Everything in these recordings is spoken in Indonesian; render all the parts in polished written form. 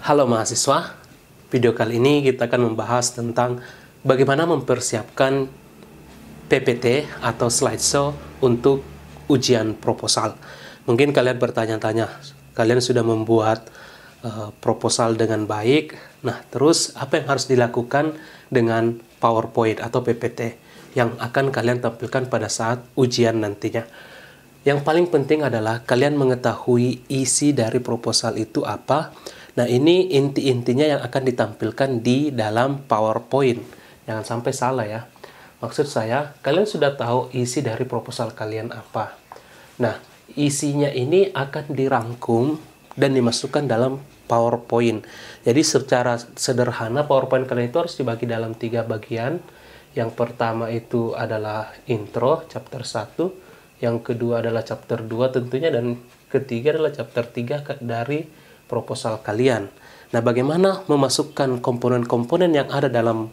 Halo mahasiswa, video kali ini kita akan membahas tentang bagaimana mempersiapkan PPT atau slideshow untuk ujian proposal. Mungkin kalian bertanya-tanya, kalian sudah membuat proposal dengan baik, nah terus apa yang harus dilakukan dengan PowerPoint atau PPT yang akan kalian tampilkan pada saat ujian nantinya. Yang paling penting adalah kalian mengetahui isi dari proposal itu apa. Nah, ini inti-intinya yang akan ditampilkan di dalam PowerPoint. Jangan sampai salah ya. Maksud saya, kalian sudah tahu isi dari proposal kalian apa. Nah, isinya ini akan dirangkum dan dimasukkan dalam PowerPoint. Jadi secara sederhana PowerPoint kalian itu harus dibagi dalam 3 bagian. Yang pertama itu adalah intro, chapter 1. Yang kedua adalah chapter 2 tentunya. Dan ketiga adalah chapter 3 dari proposal kalian. Nah, bagaimana memasukkan komponen-komponen yang ada dalam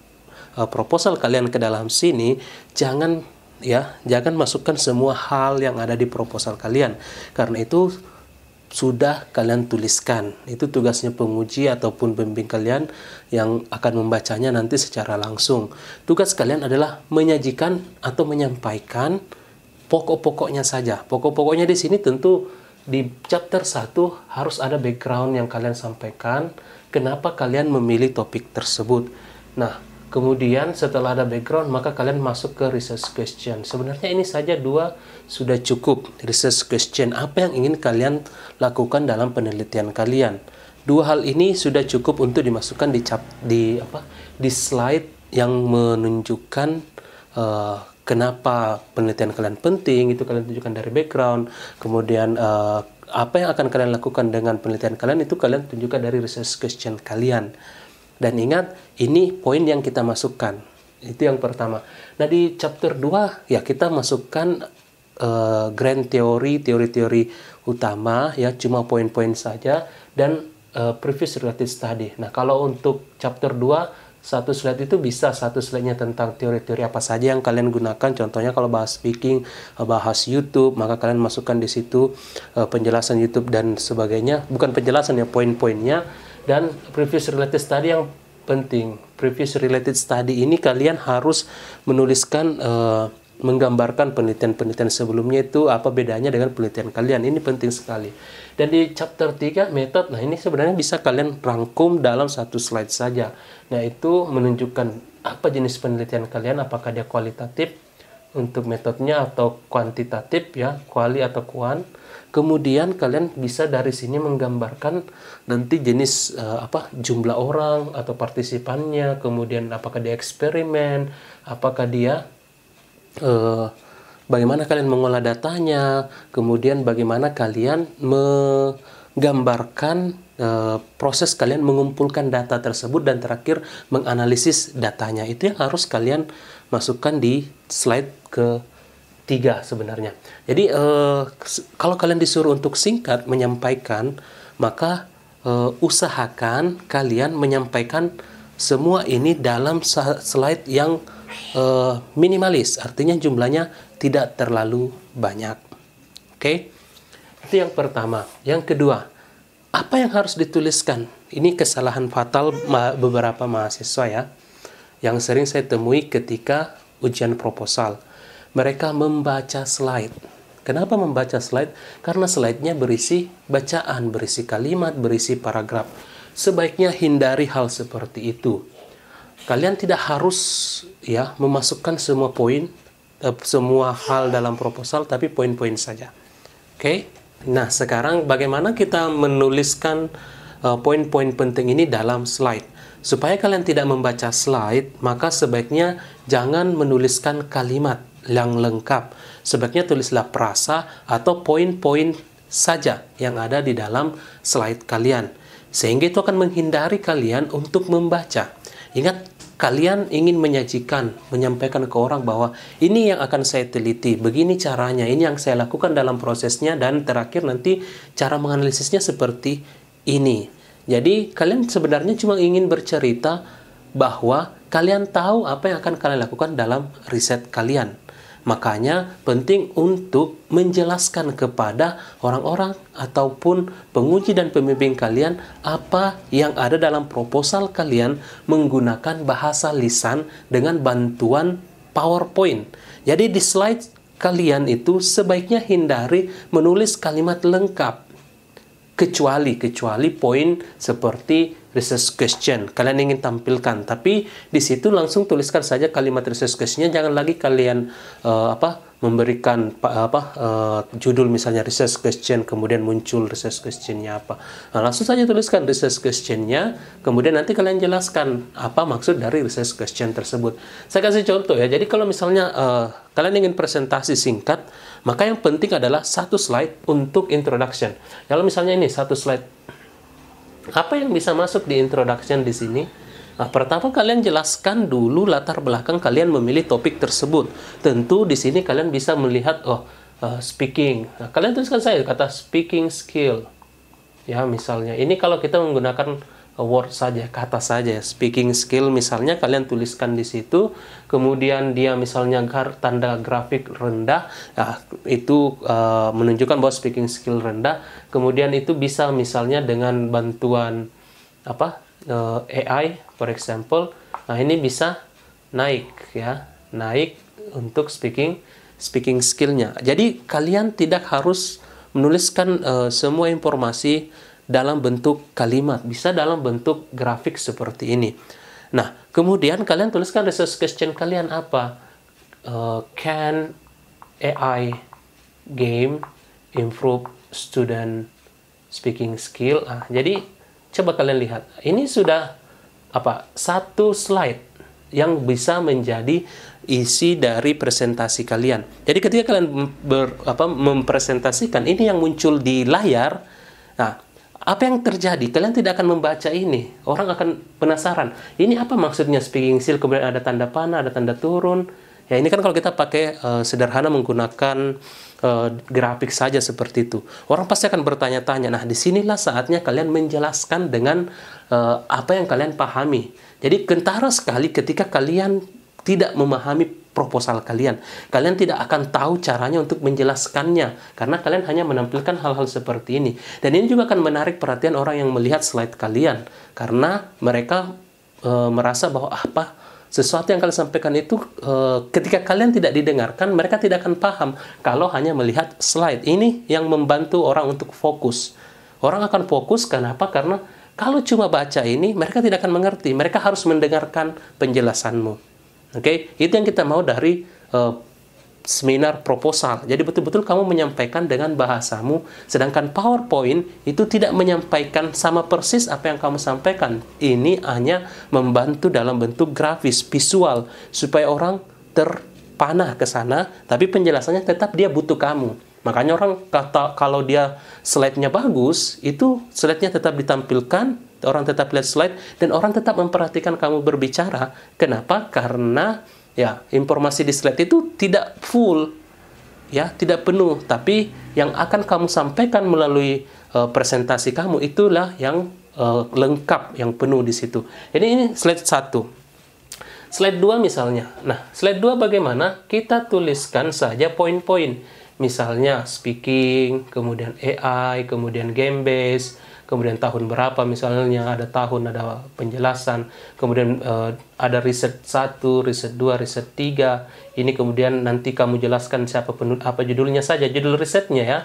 proposal kalian ke dalam sini? Jangan masukkan semua hal yang ada di proposal kalian. Karena itu sudah kalian tuliskan. Itu tugasnya penguji ataupun pembimbing kalian yang akan membacanya nanti secara langsung. Tugas kalian adalah menyajikan atau menyampaikan pokok-pokoknya saja. Pokok-pokoknya di sini tentu di chapter 1 harus ada background yang kalian sampaikan, kenapa kalian memilih topik tersebut. Nah, kemudian setelah ada background, maka kalian masuk ke research question. Sebenarnya ini saja 2 sudah cukup. Research question, apa yang ingin kalian lakukan dalam penelitian kalian. 2 hal ini sudah cukup untuk dimasukkan di slide yang menunjukkan kenapa penelitian kalian penting, itu kalian tunjukkan dari background. Kemudian apa yang akan kalian lakukan dengan penelitian kalian, itu kalian tunjukkan dari research question kalian. Dan ingat, ini poin yang kita masukkan. Itu yang pertama. Nah, di chapter 2 ya kita masukkan grand theory, teori-teori utama ya, cuma poin-poin saja, dan previous related study. Nah, kalau untuk chapter 2 satu slide itu bisa satu slide-nya tentang teori-teori apa saja yang kalian gunakan. Contohnya kalau bahas speaking, bahas YouTube, maka kalian masukkan di situ penjelasan YouTube dan sebagainya. Bukan penjelasan ya, poin-poinnya. Dan previous related study yang penting. Previous related study ini kalian harus menuliskan, menggambarkan penelitian-penelitian sebelumnya itu apa bedanya dengan penelitian kalian. Ini penting sekali. Dan di chapter 3 method, nah ini sebenarnya bisa kalian rangkum dalam satu slide saja. Nah, itu menunjukkan apa jenis penelitian kalian, apakah dia kualitatif untuk metodenya atau kuantitatif ya, kuali atau kuan. Kemudian kalian bisa dari sini menggambarkan nanti jenis jumlah orang atau partisipannya, kemudian apakah dia eksperimen, apakah dia bagaimana kalian mengolah datanya, kemudian bagaimana kalian menggambarkan proses kalian mengumpulkan data tersebut, dan terakhir menganalisis datanya. Itu yang harus kalian masukkan di slide ke-3 sebenarnya. Jadi kalau kalian disuruh untuk singkat menyampaikan, maka usahakan kalian menyampaikan semua ini dalam slide yang minimalis, artinya jumlahnya tidak terlalu banyak. Oke? Itu yang pertama. Yang kedua, apa yang harus dituliskan? Ini kesalahan fatal beberapa mahasiswa ya, yang sering saya temui ketika ujian proposal. Mereka membaca slide. Kenapa membaca slide? Karena slide-nya berisi bacaan, berisi kalimat, berisi paragraf. Sebaiknya hindari hal seperti itu. Kalian tidak harus ya memasukkan semua poin, semua hal dalam proposal, tapi poin-poin saja. Oke? Nah, sekarang bagaimana kita menuliskan poin-poin penting ini dalam slide? Supaya kalian tidak membaca slide, maka sebaiknya jangan menuliskan kalimat yang lengkap. Sebaiknya tulislah frasa atau poin-poin saja yang ada di dalam slide kalian. Sehingga itu akan menghindari kalian untuk membaca. Ingat, kalian ingin menyampaikan ke orang bahwa ini yang akan saya teliti, begini caranya, ini yang saya lakukan dalam prosesnya, dan terakhir nanti cara menganalisisnya seperti ini. Jadi kalian sebenarnya cuma ingin bercerita bahwa kalian tahu apa yang akan kalian lakukan dalam riset kalian. Makanya penting untuk menjelaskan kepada orang-orang ataupun penguji dan pembimbing kalian apa yang ada dalam proposal kalian menggunakan bahasa lisan dengan bantuan PowerPoint. Jadi di slide kalian itu sebaiknya hindari menulis kalimat lengkap. Kecuali poin seperti research question kalian ingin tampilkan, tapi di situ langsung tuliskan saja kalimat research questionnya, jangan lagi kalian memberikan judul misalnya research question kemudian muncul research questionnya apa. Nah, langsung saja tuliskan research questionnya, kemudian nanti kalian jelaskan apa maksud dari research question tersebut. Saya kasih contoh ya, jadi kalau misalnya kalian ingin presentasi singkat, maka yang penting adalah satu slide untuk introduction. Kalau misalnya ini satu slide, apa yang bisa masuk di introduction di sini? Nah, pertama kalian jelaskan dulu latar belakang kalian memilih topik tersebut. Tentu di sini kalian bisa melihat speaking. Nah, kalian tuliskan saya kata speaking skill. Ya, misalnya ini kalau kita menggunakan word saja, kata saja, speaking skill misalnya kalian tuliskan di situ. Kemudian dia misalnya tanda grafik rendah, nah, itu menunjukkan bahwa speaking skill rendah. Kemudian itu bisa misalnya dengan bantuan AI, for example. Nah, ini bisa naik ya, naik untuk speaking skillnya. Jadi kalian tidak harus menuliskan semua informasi dalam bentuk kalimat, bisa dalam bentuk grafik seperti ini. Nah, kemudian kalian tuliskan research question kalian apa? Can AI game improve student speaking skill? Jadi coba kalian lihat, ini sudah satu slide yang bisa menjadi isi dari presentasi kalian. Jadi ketika kalian mempresentasikan, ini yang muncul di layar. Nah, apa yang terjadi? Kalian tidak akan membaca ini. Orang akan penasaran. Ini apa maksudnya speaking skill? Kemudian ada tanda panah, ada tanda turun. Ya, ini kan kalau kita pakai sederhana menggunakan grafik saja seperti itu. Orang pasti akan bertanya-tanya. Nah, disinilah saatnya kalian menjelaskan dengan apa yang kalian pahami. Jadi kentara sekali ketika kalian tidak memahami proposal kalian. Kalian tidak akan tahu caranya untuk menjelaskannya, karena kalian hanya menampilkan hal-hal seperti ini. Dan ini juga akan menarik perhatian orang yang melihat slide kalian, karena mereka merasa bahwa sesuatu yang kalian sampaikan itu ketika kalian tidak didengarkan, mereka tidak akan paham kalau hanya melihat slide. Ini yang membantu orang untuk fokus. Orang akan fokus, kenapa? Karena kalau cuma baca ini, mereka tidak akan mengerti. Mereka harus mendengarkan penjelasanmu. Oke, itu yang kita mau dari seminar proposal. Jadi betul-betul kamu menyampaikan dengan bahasamu, sedangkan PowerPoint itu tidak menyampaikan sama persis apa yang kamu sampaikan. Ini hanya membantu dalam bentuk grafis, visual, supaya orang terpanah ke sana, tapi penjelasannya tetap dia butuh kamu. Makanya orang kata kalau dia slide-nya bagus, itu slide-nya tetap ditampilkan, orang tetap lihat slide, dan orang tetap memperhatikan kamu berbicara. Kenapa? Karena ya informasi di slide itu tidak full, ya tidak penuh, tapi yang akan kamu sampaikan melalui presentasi kamu itulah yang lengkap, yang penuh di situ. Jadi ini slide 1. Slide 2 misalnya. Nah, slide 2 bagaimana? Kita tuliskan saja poin-poin. Misalnya speaking, kemudian AI, kemudian game base, kemudian tahun berapa misalnya, ada tahun, ada penjelasan, kemudian ada riset 1, riset 2, riset 3. Ini kemudian nanti kamu jelaskan apa judulnya saja, judul risetnya ya.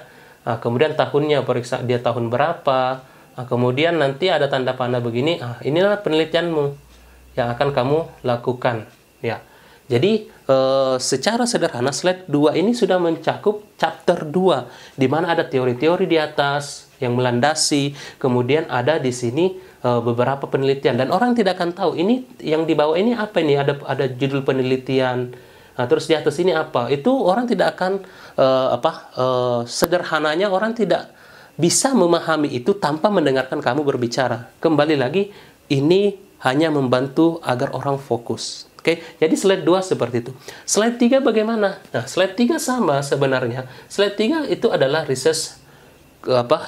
Nah, kemudian tahunnya, periksa dia tahun berapa. Nah, kemudian nanti ada tanda panah begini. Inilah penelitianmu yang akan kamu lakukan ya. Jadi secara sederhana slide 2 ini sudah mencakup chapter 2, di mana ada teori-teori di atas yang melandasi, kemudian ada di sini beberapa penelitian, dan orang tidak akan tahu ini yang di bawah ini apa ini, ada judul penelitian. Nah, terus di atas ini apa? Itu orang tidak akan sederhananya orang tidak bisa memahami itu tanpa mendengarkan kamu berbicara. Kembali lagi, ini hanya membantu agar orang fokus. Oke, jadi slide 2 seperti itu. Slide 3 bagaimana? Nah, slide 3 sama sebenarnya. Slide 3 itu adalah research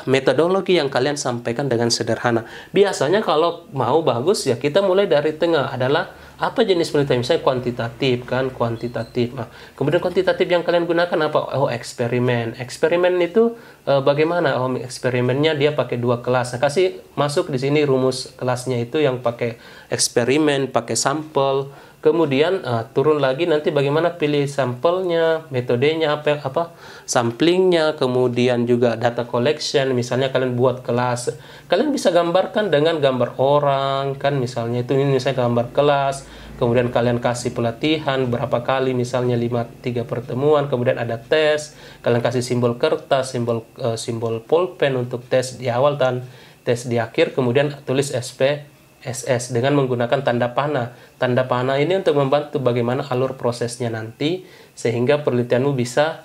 metodologi yang kalian sampaikan dengan sederhana. Biasanya kalau mau bagus ya kita mulai dari tengah, adalah apa jenis penelitian, misalnya kuantitatif kan, kuantitatif. Nah, kemudian kuantitatif yang kalian gunakan apa? Oh, eksperimen. Eksperimen itu bagaimana? Oh, eksperimennya dia pakai 2 kelas. Nah, kasih masuk di sini rumus kelasnya itu yang pakai eksperimen, pakai sampel. Kemudian turun lagi nanti bagaimana pilih sampelnya, metodenya apa samplingnya, kemudian juga data collection. Misalnya kalian buat kelas, kalian bisa gambarkan dengan gambar orang kan, misalnya itu ini misalnya gambar kelas. Kemudian kalian kasih pelatihan berapa kali, misalnya 3 pertemuan, kemudian ada tes, kalian kasih simbol kertas, simbol pulpen untuk tes di awal dan tes di akhir, kemudian tulis SPSS dengan menggunakan tanda panah. Tanda panah ini untuk membantu bagaimana alur prosesnya nanti, sehingga penelitianmu bisa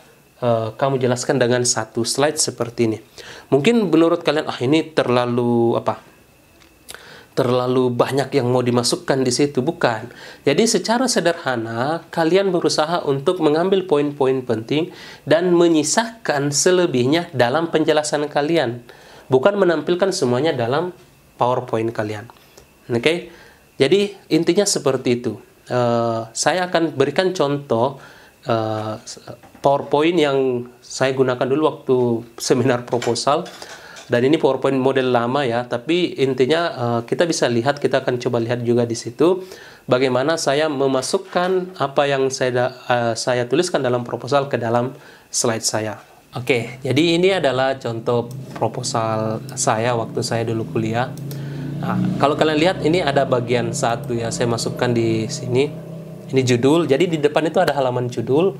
kamu jelaskan dengan 1 slide seperti ini. Mungkin menurut kalian, ini terlalu terlalu banyak yang mau dimasukkan di situ. Bukan. Jadi secara sederhana, kalian berusaha untuk mengambil poin-poin penting dan menyisakan selebihnya dalam penjelasan kalian. Bukan menampilkan semuanya dalam PowerPoint kalian. Oke? Jadi intinya seperti itu. Saya akan berikan contoh PowerPoint yang saya gunakan dulu waktu seminar proposal. Dan ini PowerPoint model lama ya, tapi intinya kita bisa lihat, kita akan coba lihat juga di situ bagaimana saya memasukkan apa yang saya tuliskan dalam proposal ke dalam slide saya. Oke, jadi ini adalah contoh proposal saya waktu saya dulu kuliah. Nah, kalau kalian lihat ini ada bagian 1 ya, saya masukkan di sini. Ini judul, jadi di depan itu ada halaman judul.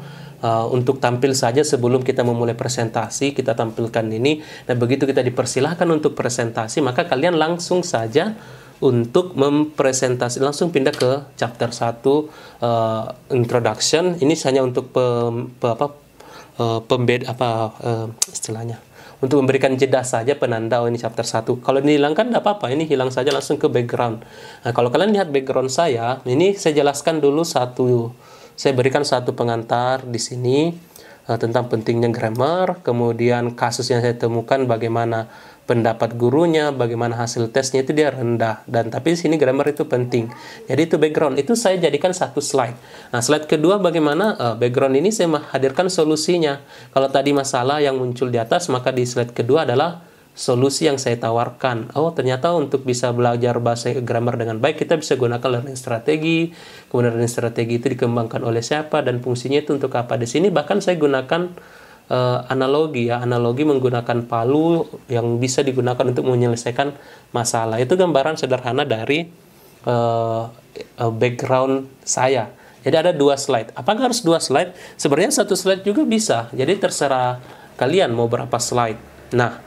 Untuk tampil saja sebelum kita memulai presentasi, kita tampilkan ini. Dan begitu kita dipersilahkan untuk presentasi, maka kalian langsung saja untuk mempresentasi, langsung pindah ke chapter 1 introduction. Ini hanya untuk istilahnya, untuk memberikan jeda saja, penanda, ini chapter 1. Kalau dihilangkan tidak apa-apa, ini hilang saja langsung ke background. Nah, kalau kalian lihat background saya, ini saya jelaskan dulu saya berikan 1 pengantar di sini tentang pentingnya grammar, kemudian kasus yang saya temukan, bagaimana pendapat gurunya, bagaimana hasil tesnya itu dia rendah, dan tapi di sini grammar itu penting. Jadi itu background, itu saya jadikan 1 slide. Nah, slide kedua bagaimana background ini saya hadirkan solusinya. Kalau tadi masalah yang muncul di atas, maka di slide kedua adalah solusi yang saya tawarkan. Oh, ternyata untuk bisa belajar bahasa grammar dengan baik, kita bisa gunakan learning strategi. Kemudian learning strategi itu dikembangkan oleh siapa dan fungsinya itu untuk apa. Di sini bahkan saya gunakan analogi ya, analogi menggunakan palu yang bisa digunakan untuk menyelesaikan masalah. Itu gambaran sederhana dari background saya. Jadi ada 2 slide. Apakah harus 2 slide? Sebenarnya 1 slide juga bisa. Jadi terserah kalian mau berapa slide. Nah,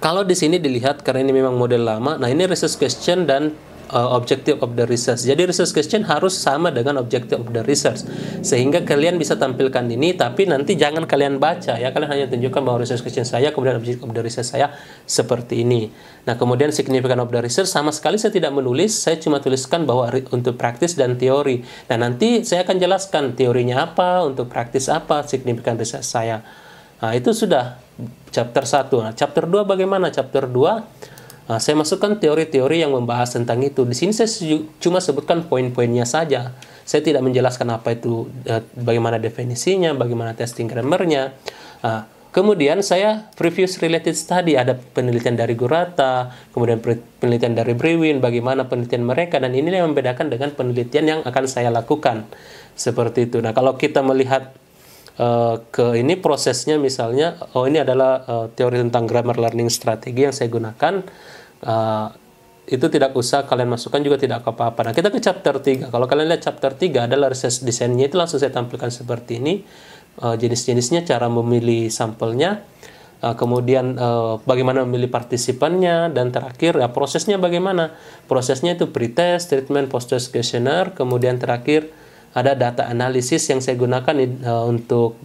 kalau di sini dilihat, karena ini memang model lama, nah ini research question dan objective of the research. Jadi research question harus sama dengan objective of the research, sehingga kalian bisa tampilkan ini, tapi nanti jangan kalian baca ya, kalian hanya tunjukkan bahwa research question saya, kemudian objective of the research saya seperti ini. Nah, kemudian significant of the research, sama sekali saya tidak menulis, saya cuma tuliskan bahwa untuk praktis dan teori. Nah, nanti saya akan jelaskan teorinya apa, untuk praktis apa, significant research saya. Nah, itu sudah chapter 1. Nah, chapter 2 bagaimana? Chapter 2 saya masukkan teori-teori yang membahas tentang itu. Di sini saya cuma sebutkan poin-poinnya saja. Saya tidak menjelaskan apa itu, bagaimana definisinya, bagaimana testing grammarnya. Kemudian saya previous related study, ada penelitian dari Gurata, kemudian penelitian dari Brewin, bagaimana penelitian mereka, dan ini yang membedakan dengan penelitian yang akan saya lakukan. Seperti itu. Nah, kalau kita melihat ke ini prosesnya, misalnya, ini adalah teori tentang grammar learning strategi yang saya gunakan. Itu tidak usah kalian masukkan juga, tidak apa-apa. Nah, kita ke chapter 3. Kalau kalian lihat chapter 3 adalah research desainnya, itu langsung saya tampilkan seperti ini. Jenis-jenisnya, cara memilih sampelnya, kemudian bagaimana memilih partisipannya, dan terakhir prosesnya bagaimana. Prosesnya itu pre-test, treatment, post-test questionnaire, kemudian terakhir ada data analisis yang saya gunakan untuk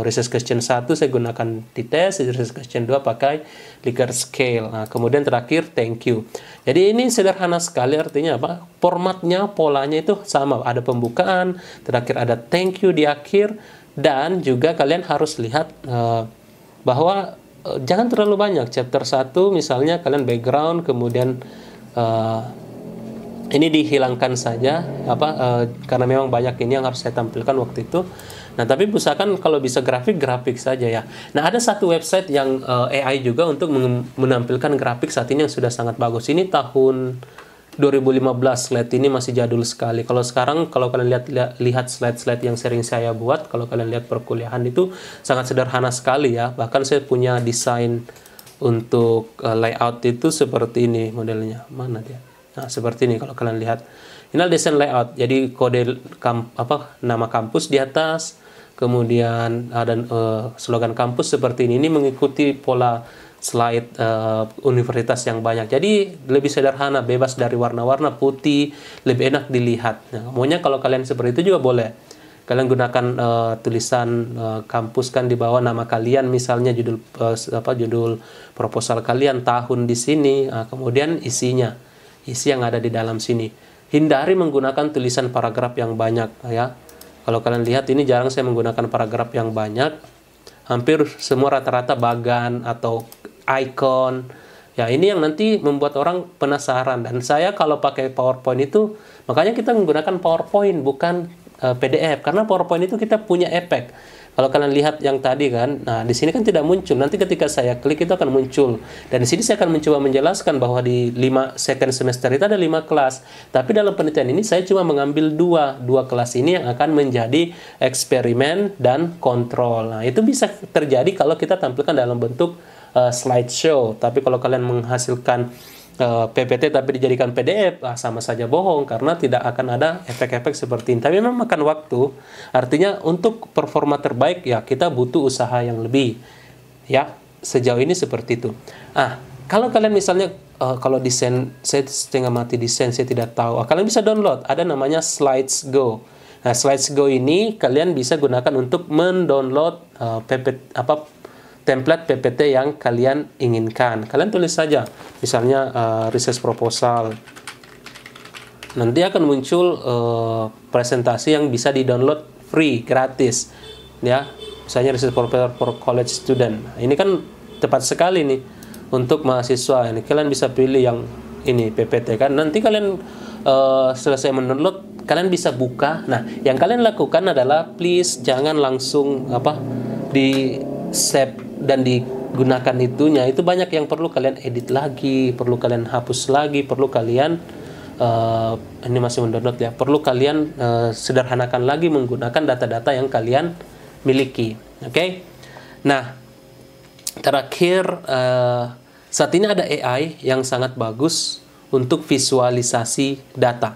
research question 1 saya gunakan di tes, research question 2 pakai Likert scale. Nah, kemudian terakhir thank you. Jadi ini sederhana sekali, artinya apa? Formatnya, polanya itu sama. Ada pembukaan, terakhir ada thank you di akhir, dan juga kalian harus lihat bahwa jangan terlalu banyak. Chapter 1 misalnya kalian background, kemudian ini dihilangkan saja karena memang banyak ini yang harus saya tampilkan waktu itu. Nah, tapi usahakan kalau bisa grafik saja ya. Nah, ada satu website yang AI juga untuk menampilkan grafik saat ini yang sudah sangat bagus. Ini tahun 2015, slide ini masih jadul sekali. Kalau sekarang, kalau kalian lihat slide-slide yang sering saya buat, kalau kalian lihat perkuliahan itu sangat sederhana sekali ya. Bahkan saya punya desain untuk layout itu seperti ini modelnya. Mana dia? Nah, seperti ini kalau kalian lihat. Ini adalah desain layout. Jadi kode nama kampus di atas, kemudian ada slogan kampus seperti ini. Ini mengikuti pola slide universitas yang banyak. Jadi lebih sederhana, bebas dari warna-warna, putih, lebih enak dilihat. Nah, maunya kalau kalian seperti itu juga boleh. Kalian gunakan tulisan kampus kan di bawah nama kalian, misalnya judul judul proposal kalian, tahun di sini, kemudian isinya, isi yang ada di dalam sini. Hindari menggunakan tulisan paragraf yang banyak ya. Kalau kalian lihat ini jarang saya menggunakan paragraf yang banyak. Hampir semua rata-rata bagan atau icon. Ya, ini yang nanti membuat orang penasaran. Dan saya kalau pakai PowerPoint itu, makanya kita menggunakan PowerPoint bukan PDF, karena PowerPoint itu kita punya efek. Kalau kalian lihat yang tadi kan, nah di sini kan tidak muncul. Nanti ketika saya klik itu akan muncul. Dan di sini saya akan mencoba menjelaskan bahwa di 5 second semester itu ada 5 kelas. Tapi dalam penelitian ini saya cuma mengambil dua kelas ini yang akan menjadi eksperimen dan kontrol. Nah, itu bisa terjadi kalau kita tampilkan dalam bentuk slideshow. Tapi kalau kalian menghasilkan PPT tapi dijadikan PDF, sama saja bohong karena tidak akan ada efek-efek seperti ini. Tapi memang makan waktu. Artinya untuk performa terbaik ya kita butuh usaha yang lebih. Ya, sejauh ini seperti itu. Kalau kalian misalnya kalau desain, saya setengah mati desain, saya tidak tahu. Kalian bisa download, ada namanya Slides Go. Nah, Slides Go ini kalian bisa gunakan untuk mendownload template PPT yang kalian inginkan. Kalian tulis saja, misalnya research proposal. Nanti akan muncul presentasi yang bisa di-download free, gratis. Ya, misalnya research proposal for college student. Ini kan tepat sekali nih untuk mahasiswa. Ini kalian bisa pilih yang ini PPT kan. Nanti kalian selesai mendownload, kalian bisa buka. Nah, yang kalian lakukan adalah please jangan langsung di save dan digunakan itunya. Itu banyak yang perlu kalian edit lagi, perlu kalian hapus lagi, perlu kalian ini masih mendownload ya, perlu kalian sederhanakan lagi menggunakan data-data yang kalian miliki. Oke? Nah, terakhir saat ini ada AI yang sangat bagus untuk visualisasi data.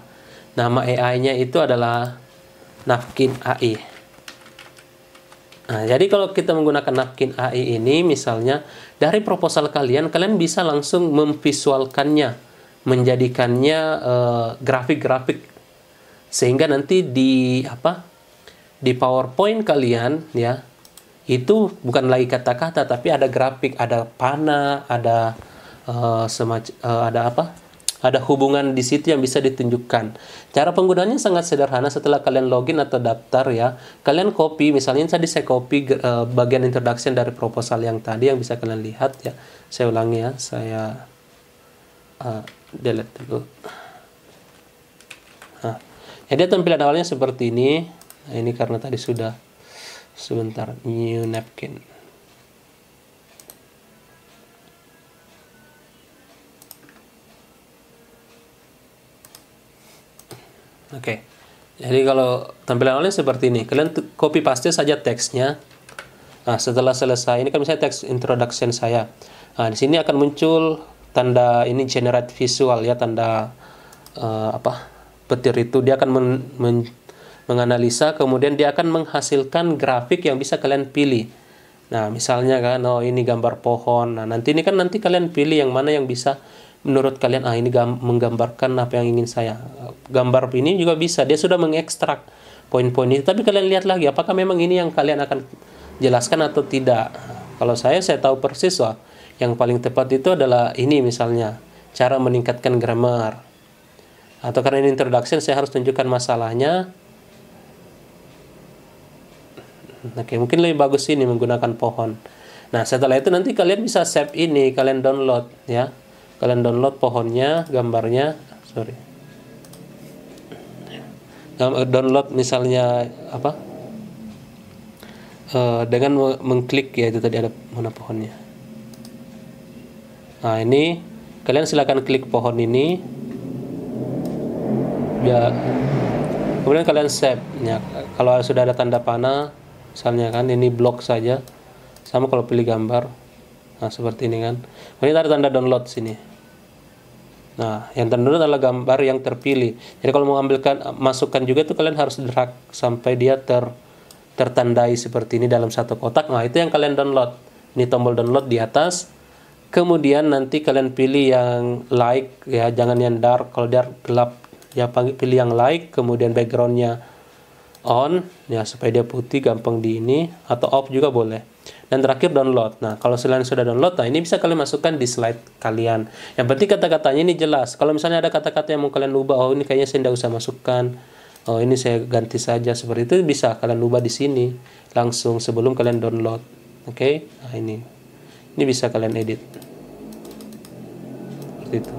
Nama AI-nya itu adalah Napkin AI. Nah, jadi kalau kita menggunakan Napkin AI ini, misalnya dari proposal kalian bisa langsung memvisualkannya, menjadikannya grafik-grafik, sehingga nanti di PowerPoint kalian ya itu bukan lagi kata-kata, tapi ada grafik, ada panah, ada ada hubungan di situ yang bisa ditunjukkan. Cara penggunaannya sangat sederhana. Setelah kalian login atau daftar ya, kalian copy, misalnya tadi saya copy bagian introduction dari proposal yang tadi yang bisa kalian lihat ya. Saya ulangi ya, saya delete dulu. Jadi tampilan awalnya seperti ini. Nah, ini karena tadi sudah sebentar, new napkin. Oke. Jadi kalau tampilan awalnya seperti ini, kalian copy paste saja teksnya. Nah, setelah selesai, ini kan misalnya teks introduction saya. Nah, di sini akan muncul tanda ini generate visual ya, tanda petir itu dia akan menganalisa, kemudian dia akan menghasilkan grafik yang bisa kalian pilih. Nah, misalnya kan, ini gambar pohon. Nah, nanti kalian pilih yang mana yang bisa menurut kalian, ini menggambarkan apa yang ingin saya. Gambar ini juga bisa, dia sudah mengekstrak poin-poin itu, tapi kalian lihat lagi apakah memang ini yang kalian akan jelaskan atau tidak. Kalau saya tahu persis yang paling tepat itu adalah ini, misalnya cara meningkatkan grammar, atau karena ini introduction saya harus tunjukkan masalahnya. Oke, mungkin lebih bagus ini menggunakan pohon. Nah, setelah itu nanti kalian bisa save ini, kalian download ya. Kalian download pohonnya, gambarnya, sorry. Download misalnya apa? Dengan mengklik ya, itu tadi ada mana pohonnya. Nah, ini kalian silakan klik pohon ini. Ya. Kemudian kalian save ya. Kalau sudah ada tanda panah, misalnya kan ini blok saja. Sama kalau pilih gambar. Nah, seperti ini kan. Kemudian ada tanda download sini. Nah, yang terdownload adalah gambar yang terpilih. Jadi kalau mau ambilkan, masukkan juga itu kalian harus drag sampai dia tertandai seperti ini dalam satu kotak. Nah, itu yang kalian download. Ini tombol download di atas. Kemudian nanti kalian pilih yang light ya, jangan yang dark. Kalau dark gelap ya pilih yang light. Kemudian backgroundnya on ya, supaya dia putih gampang di ini, atau off juga boleh. Dan terakhir download. Nah, kalau kalian sudah download, nah ini bisa kalian masukkan di slide kalian. Yang penting kata-katanya ini jelas. Kalau misalnya ada kata-kata yang mau kalian ubah, oh ini kayaknya saya tidak usah masukkan, oh ini saya ganti saja, seperti itu bisa kalian ubah di sini langsung sebelum kalian download. Oke? Nah, ini bisa kalian edit seperti itu.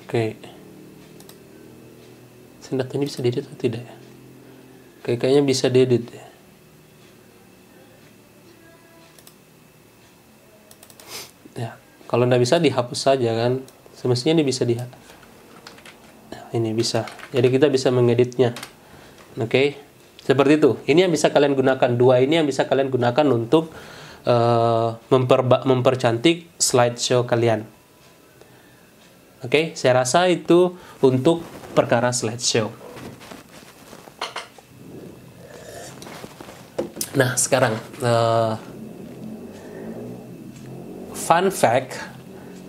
Oke. Data ini bisa diedit atau tidak ya? Kayaknya bisa diedit ya. Ya, kalau nggak bisa dihapus saja kan. Semestinya ini bisa dihapus. Nah, ini bisa. Jadi kita bisa mengeditnya. Oke. Seperti itu. Ini yang bisa kalian gunakan. Dua ini yang bisa kalian gunakan untuk mempercantik slideshow kalian. Oke, saya rasa itu untuk perkara slideshow. Nah, sekarang fun fact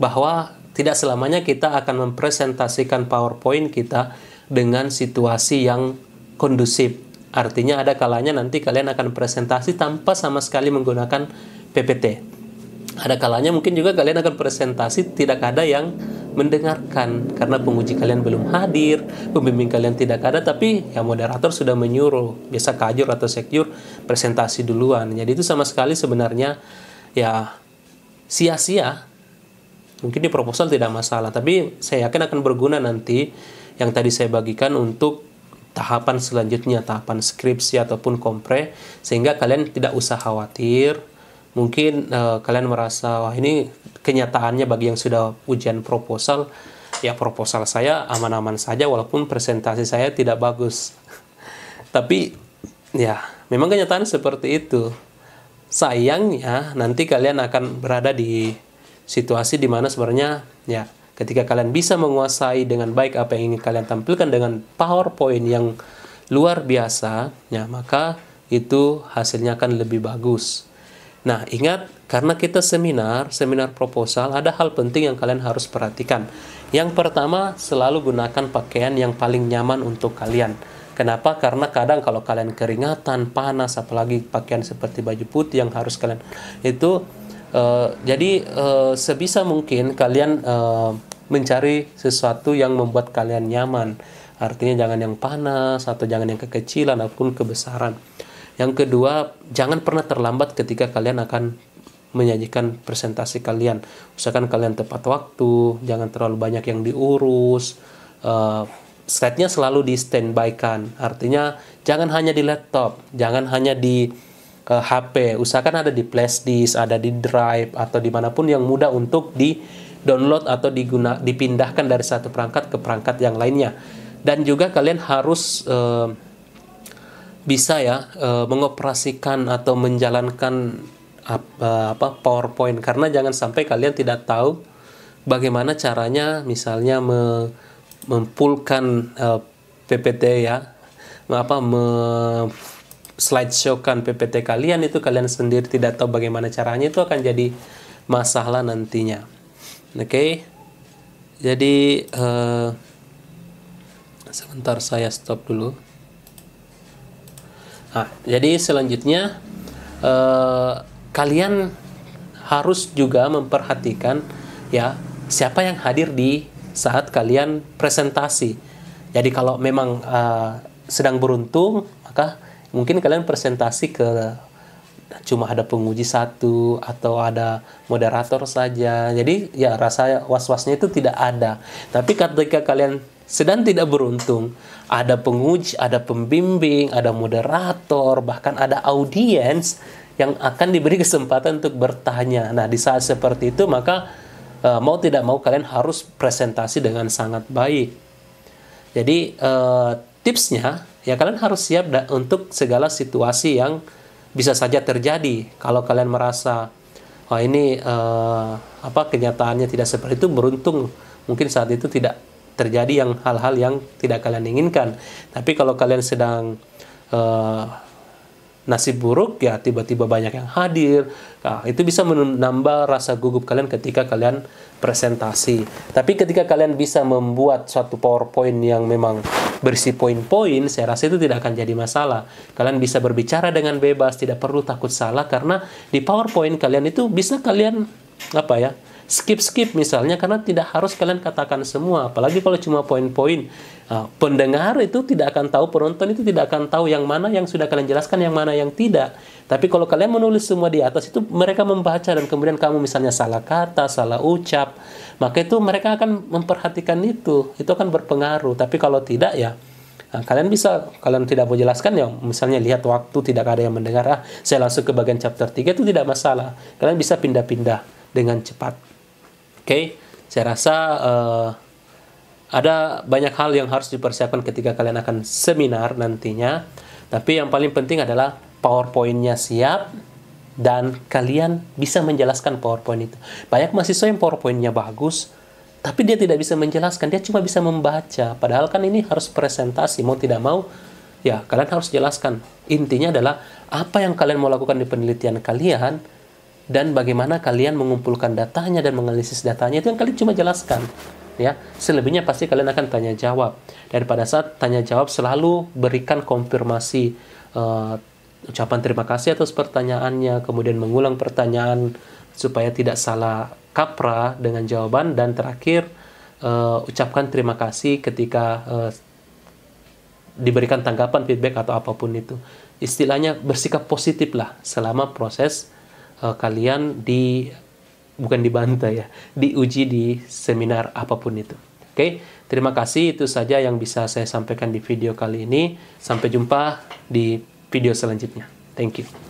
bahwa tidak selamanya kita akan mempresentasikan PowerPoint kita dengan situasi yang kondusif. Artinya ada kalanya nanti kalian akan presentasi tanpa sama sekali menggunakan PPT. Ada kalanya mungkin juga kalian akan presentasi tidak ada yang mendengarkan karena penguji kalian belum hadir, pembimbing kalian tidak ada, tapi ya moderator sudah menyuruh, biasa kajur atau sekyur presentasi duluan. Jadi itu sama sekali sebenarnya ya sia-sia. Mungkin di proposal tidak masalah, tapi saya yakin akan berguna nanti yang tadi saya bagikan untuk tahapan selanjutnya, tahapan skripsi ataupun kompre, sehingga kalian tidak usah khawatir. Mungkin kalian merasa, wah ini kenyataannya bagi yang sudah ujian proposal, ya proposal saya aman-aman saja walaupun presentasi saya tidak bagus. Tapi ya memang kenyataan seperti itu. Sayangnya nanti kalian akan berada di situasi di mana sebenarnya ya ketika kalian bisa menguasai dengan baik apa yang ingin kalian tampilkan dengan PowerPoint yang luar biasa, ya maka itu hasilnya akan lebih bagus. Nah, ingat, karena kita seminar proposal, ada hal penting yang kalian harus perhatikan. Yang pertama, selalu gunakan pakaian yang paling nyaman untuk kalian. Kenapa? Karena kadang kalau kalian keringatan, panas, apalagi pakaian seperti baju putih yang harus kalian itu, sebisa mungkin kalian mencari sesuatu yang membuat kalian nyaman. Artinya jangan yang panas, atau jangan yang kekecilan, ataupun kebesaran. Yang kedua, jangan pernah terlambat ketika kalian akan menyajikan presentasi kalian. Usahakan kalian tepat waktu, jangan terlalu banyak yang diurus. Slide-nya selalu di standby-kan. Artinya, jangan hanya di laptop, jangan hanya di HP. Usahakan ada di flash disk, ada di drive, atau dimanapun yang mudah untuk di-download atau dipindahkan dari satu perangkat ke perangkat yang lainnya. Dan juga kalian harus bisa ya mengoperasikan atau menjalankan PowerPoint, karena jangan sampai kalian tidak tahu bagaimana caranya misalnya mempullkan PPT ya, slideshow-kan PPT kalian, itu kalian sendiri tidak tahu bagaimana caranya, itu akan jadi masalah nantinya. Oke. Jadi sebentar saya stop dulu. Nah, jadi selanjutnya kalian harus juga memperhatikan ya siapa yang hadir di saat kalian presentasi. Jadi kalau memang sedang beruntung, maka mungkin kalian presentasi ke cuma ada penguji satu atau ada moderator saja. Jadi ya rasa was-wasnya itu tidak ada. Tapi ketika kalian sedang tidak beruntung, ada penguji, ada pembimbing, ada moderator, bahkan ada audiens yang akan diberi kesempatan untuk bertanya. Nah, di saat seperti itu maka mau tidak mau kalian harus presentasi dengan sangat baik. Jadi tipsnya ya kalian harus siap untuk segala situasi yang bisa saja terjadi. Kalau kalian merasa ini kenyataannya tidak seperti itu, beruntung mungkin saat itu tidak terjadi hal-hal yang tidak kalian inginkan. Tapi kalau kalian sedang nasib buruk, ya tiba-tiba banyak yang hadir. Nah, itu bisa menambah rasa gugup kalian ketika kalian presentasi. Tapi ketika kalian bisa membuat suatu PowerPoint yang memang berisi poin-poin, saya rasa itu tidak akan jadi masalah. Kalian bisa berbicara dengan bebas, tidak perlu takut salah, karena di PowerPoint kalian itu bisa kalian skip misalnya, karena tidak harus kalian katakan semua. Apalagi kalau cuma poin-poin, pendengar itu tidak akan tahu, penonton itu tidak akan tahu yang mana yang sudah kalian jelaskan, yang mana yang tidak. Tapi kalau kalian menulis semua di atas, itu mereka membaca, dan kemudian kamu misalnya salah kata, salah ucap, maka itu mereka akan memperhatikan itu akan berpengaruh. Tapi kalau tidak, ya kalian tidak mau jelaskan, ya misalnya lihat waktu tidak ada yang mendengar, saya langsung ke bagian chapter 3, itu tidak masalah. Kalian bisa pindah-pindah dengan cepat. Oke, saya rasa ada banyak hal yang harus dipersiapkan ketika kalian akan seminar nantinya. Tapi yang paling penting adalah PowerPoint-nya siap dan kalian bisa menjelaskan PowerPoint itu. Banyak mahasiswa yang PowerPoint-nya bagus, tapi dia tidak bisa menjelaskan, dia cuma bisa membaca. Padahal kan ini harus presentasi, mau tidak mau, ya kalian harus jelaskan. Intinya adalah apa yang kalian mau lakukan di penelitian kalian, dan bagaimana kalian mengumpulkan datanya dan menganalisis datanya, itu yang kalian cuma jelaskan. Ya, selebihnya pasti kalian akan tanya jawab. Dan pada saat tanya jawab selalu berikan konfirmasi, ucapan terima kasih atas pertanyaannya, kemudian mengulang pertanyaan supaya tidak salah kaprah dengan jawaban, dan terakhir ucapkan terima kasih ketika diberikan tanggapan, feedback atau apapun itu. Istilahnya bersikap positif lah selama proses kalian bukan dibantai ya, diuji di seminar apapun itu. Oke, terima kasih, itu saja yang bisa saya sampaikan di video kali ini. Sampai jumpa di video selanjutnya. Thank you.